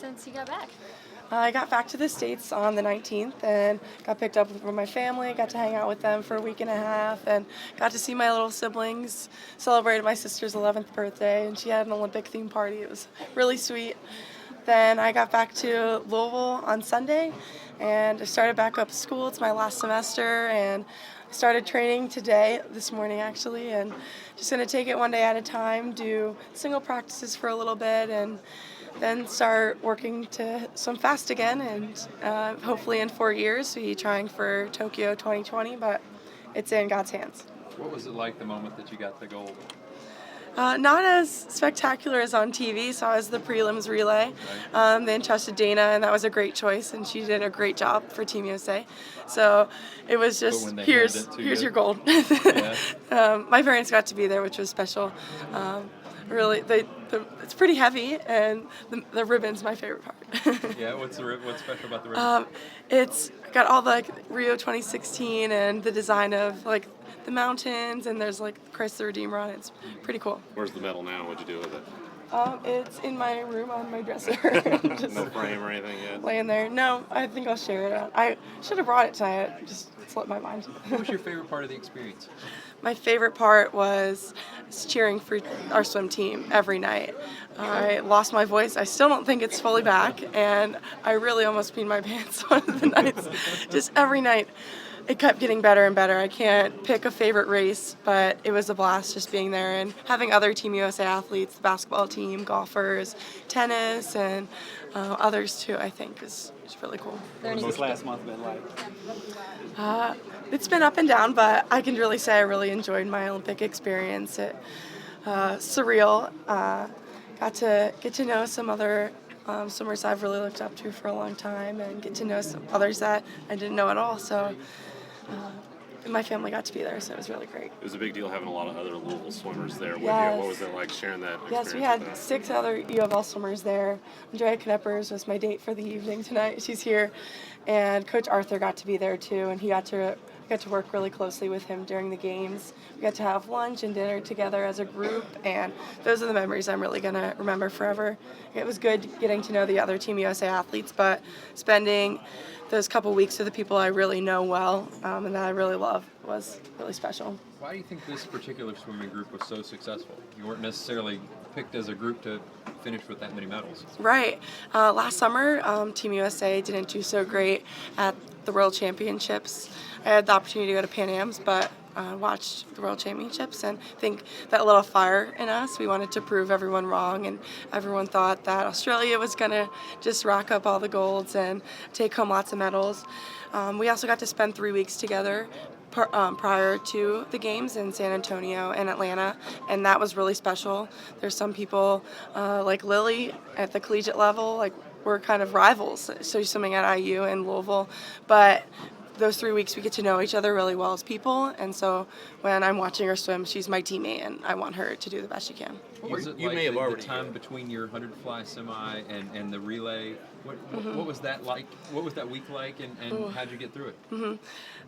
since you got back? I got back to the States on the 19th and got picked up with my family, got to hang out with them for a week and a half, and got to see my little siblings, celebrated my sister's 11th birthday, and she had an Olympic theme party. It was really sweet. Then I got back to Louisville on Sunday, and I started back up school. It's my last semester, and I started training this morning actually, and just going to take it one day at a time, do single practices for a little bit, and then start working to swim fast again, and hopefully in 4 years be trying for Tokyo 2020, but it's in God's hands. What was it like the moment that you got the gold? Not as spectacular as on TV, so I was the prelims relay. They entrusted Dana, and that was a great choice, and she did a great job for Team USA. So it was just, here's your gold. My parents got to be there, which was special. Really, it's pretty heavy, and the ribbon's my favorite part. Yeah, what's special about the ribbon? It's got all the Rio 2016 and the design of the mountains, and there's Christ the Redeemer on it. It's pretty cool. Where's the medal now? What'd you do with it? It's in my room on my dresser. Just no frame or anything yet? Laying there. No, I think I'll share it out. I should have brought it tonight. Just slipped my mind. What was your favorite part of the experience? My favorite part was cheering for our swim team every night. I lost my voice. I still don't think it's fully back, and I really almost peed my pants one of the nights. Just every night. It kept getting better and better. I can't pick a favorite race, but it was a blast just being there and having other Team USA athletes, the basketball team, golfers, tennis, and others too, I think is really cool. What's this last month been like? It's been up and down, but I can really say I really enjoyed my Olympic experience. Surreal. Got to get to know some other swimmers I've really looked up to for a long time, and get to know some others that I didn't know at all. So my family got to be there, so it was really great. It was a big deal having a lot of other Louisville swimmers there with Yes. you. What was it like sharing that experience? Yes, we had with them? 6 other U of L swimmers there. Andrea Kneppers was my date for the evening tonight. She's here. And Coach Arthur got to be there too, and we got to work really closely with him during the games. We got to have lunch and dinner together as a group, and those are the memories I'm really going to remember forever. It was good getting to know the other Team USA athletes, but spending those couple weeks with the people I really know well and that I really love was really special. Why do you think this particular swimming group was so successful? You weren't necessarily picked as a group to finish with that many medals. Right. Last summer, Team USA didn't do so great at the World Championships. I had the opportunity to go to Pan Am's, but watched the World Championships, and I think that lit a fire in us. We wanted to prove everyone wrong, and everyone thought that Australia was going to just rack up all the golds and take home lots of medals. We also got to spend 3 weeks together prior to the games in San Antonio and Atlanta, and that was really special. There's some people like Lily at the collegiate level, we're kind of rivals, so she's swimming at IU in Louisville, but those 3 weeks we get to know each other really well as people, and so when I'm watching her swim, she's my teammate, and I want her to do the best she can. What was it like the time between your 100 fly semi and the relay? What was that like? What was that week like, and how'd you get through it?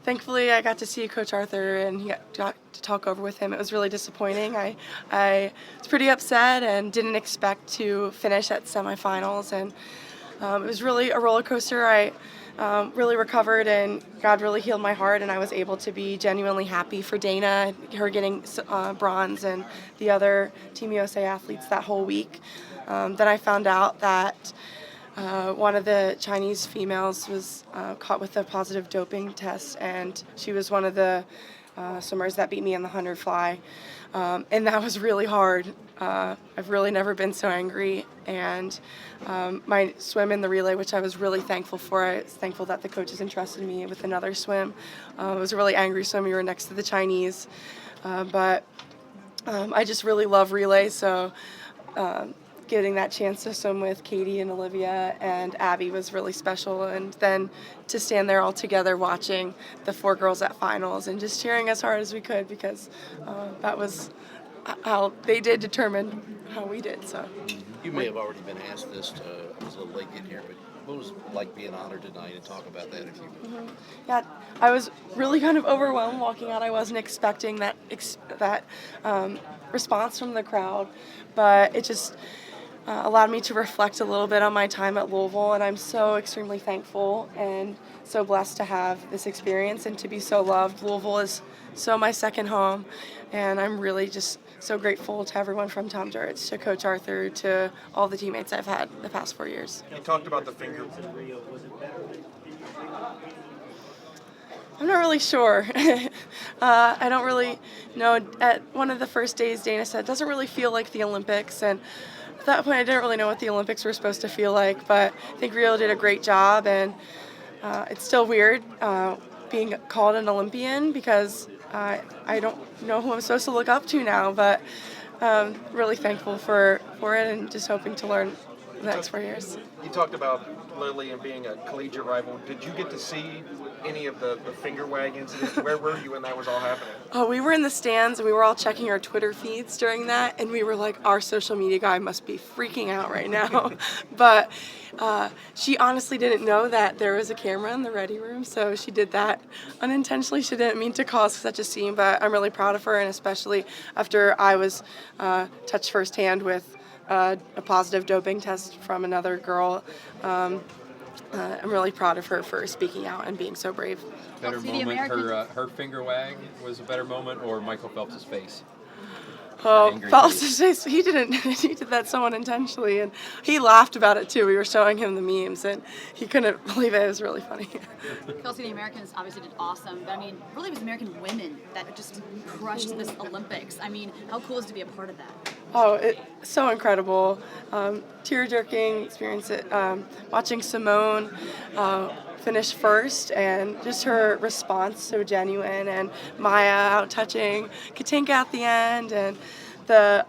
Thankfully, I got to see Coach Arthur, and he got to talk over with him. It was really disappointing. I was pretty upset and didn't expect to finish at semifinals, and it was really a roller coaster. I really recovered, and God really healed my heart, and I was able to be genuinely happy for Dana, her getting bronze, and the other Team USA athletes that whole week. Then I found out that one of the Chinese females was caught with a positive doping test, and she was one of the swimmers that beat me in the 100 fly, and that was really hard. I've really never been so angry, and my swim in the relay, which I was really thankful for, I was thankful that the coaches entrusted me with another swim. It was a really angry swim. We were next to the Chinese, but I just really love relay, so getting that chance to swim with Katie and Olivia and Abby was really special, and then to stand there all together watching the 4 girls at finals and just cheering as hard as we could, because that was how they did determine how we did. So you may have already been asked this. I was a little late getting here, but what was it like being honored tonight, and talk about that if you would. Yeah, I was really kind of overwhelmed walking out. I wasn't expecting that response from the crowd, but it just allowed me to reflect a little bit on my time at Louisville, and I'm so extremely thankful and so blessed to have this experience and to be so loved. Louisville is so my second home, and I'm really just so grateful to everyone from Tom Duritz to Coach Arthur to all the teammates I've had the past 4 years. You talked about the finger. I'm not really sure. I don't really know. At one of the first days, Dana said, it doesn't really feel like the Olympics. And at that point, I didn't really know what the Olympics were supposed to feel like. But I think Rio did a great job. And it's still weird being called an Olympian because I don't know who I'm supposed to look up to now. But really thankful for it and just hoping to learn the next 4 years. You talked about Lily and being a collegiate rival. Did you get to see any of the finger wag incidents? Where were you when that was all happening? Oh, we were in the stands and we were all checking our Twitter feeds during that, and we were like, our social media guy must be freaking out right now. But she honestly didn't know that there was a camera in the ready room, so she did that unintentionally. She didn't mean to cause such a scene, but I'm really proud of her, and especially after I was touched firsthand with a positive doping test from another girl. I'm really proud of her for speaking out and being so brave. Better moment, her finger wag was a better moment, or Michael Phelps' face? Oh, Phelps' face, he did that so unintentionally, and he laughed about it too. We were showing him the memes, and he couldn't believe it. It was really funny. Kelsi, the Americans obviously did awesome, but I mean, really it was American women that just crushed this Olympics. I mean, how cool is it to be a part of that? Oh, it's so incredible. Tear-jerking experience, watching Simone finish first, and just her response so genuine, and Maya out touching Katinka at the end, and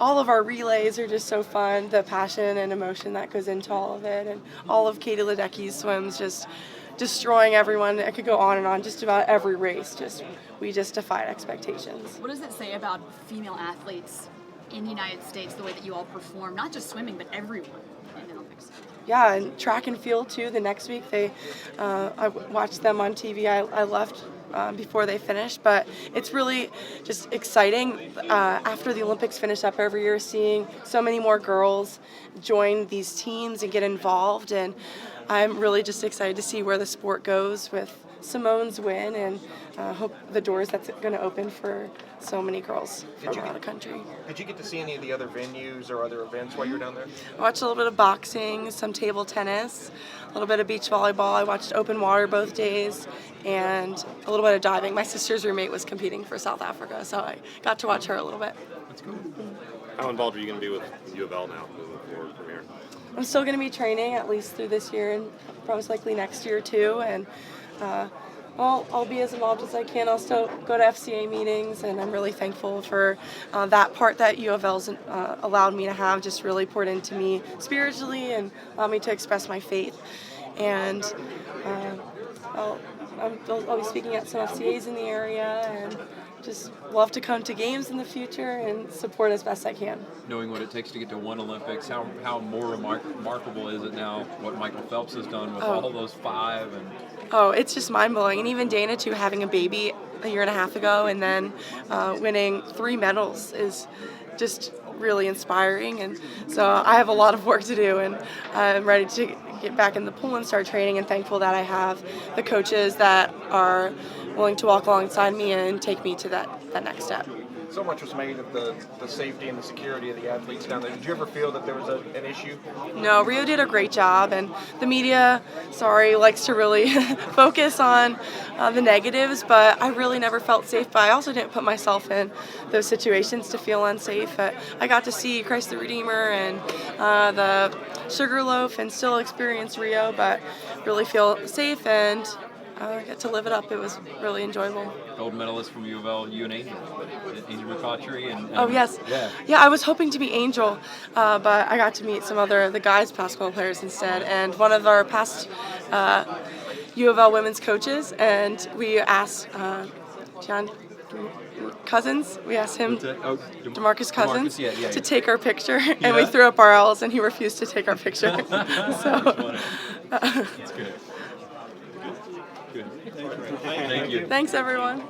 all of our relays are just so fun, the passion and emotion that goes into all of it, and all of Katie Ledecky's swims just destroying everyone. I could go on and on, just about every race. We just defied expectations. What does it say about female athletes in the United States, the way that you all perform, not just swimming, but everyone in the Olympics? Yeah, and track and field too. The next week, I watched them on TV. I left before they finished, but it's really just exciting after the Olympics finish up every year, seeing so many more girls join these teams and get involved, and I'm really just excited to see where the sport goes with Simone's win, and hope the doors that's going to open for so many girls from around the country. Did you get to see any of the other venues or other events while you were down there? I watched a little bit of boxing, some table tennis, a little bit of beach volleyball. I watched open water both days, and a little bit of diving. My sister's roommate was competing for South Africa, so I got to watch her a little bit. That's cool. How involved are you going to be with U of L now moving forward from here? I'm still going to be training at least through this year and most likely next year too, and I'll be as involved as I can. I'll still go to FCA meetings, and I'm really thankful for that part that U of L's allowed me to have, just really poured into me spiritually and allowed me to express my faith. And I'll be speaking at some FCAs in the area, and just love to come to games in the future and support as best I can. Knowing what it takes to get to one Olympics, how more remarkable is it now what Michael Phelps has done with all those 5? Oh, it's just mind-blowing. And even Dana, too, having a baby a year and a half ago and then winning 3 medals is just really inspiring. And so I have a lot of work to do, and I'm ready to get back in the pool and start training, and thankful that I have the coaches that are willing to walk alongside me and take me to that next step. So much was made of the safety and the security of the athletes down there. Did you ever feel that there was an issue? No, Rio did a great job, and the media, likes to really focus on the negatives, but I really never felt safe. But I also didn't put myself in those situations to feel unsafe. But I got to see Christ the Redeemer and the Sugarloaf and still experience Rio, but really feel safe and get to live it up. It was really enjoyable. Gold medalist from U of L, you and Angel McCautry. And oh, yes. Yeah, I was hoping to be Angel, but I got to meet some other the guys' basketball players instead, and one of our past U of L women's coaches, and we asked John Cousins, we asked him, DeMarcus Cousins, to take our picture, and we threw up our L's, and he refused to take our picture. So, that's good. Good. Thank you. Thanks, everyone.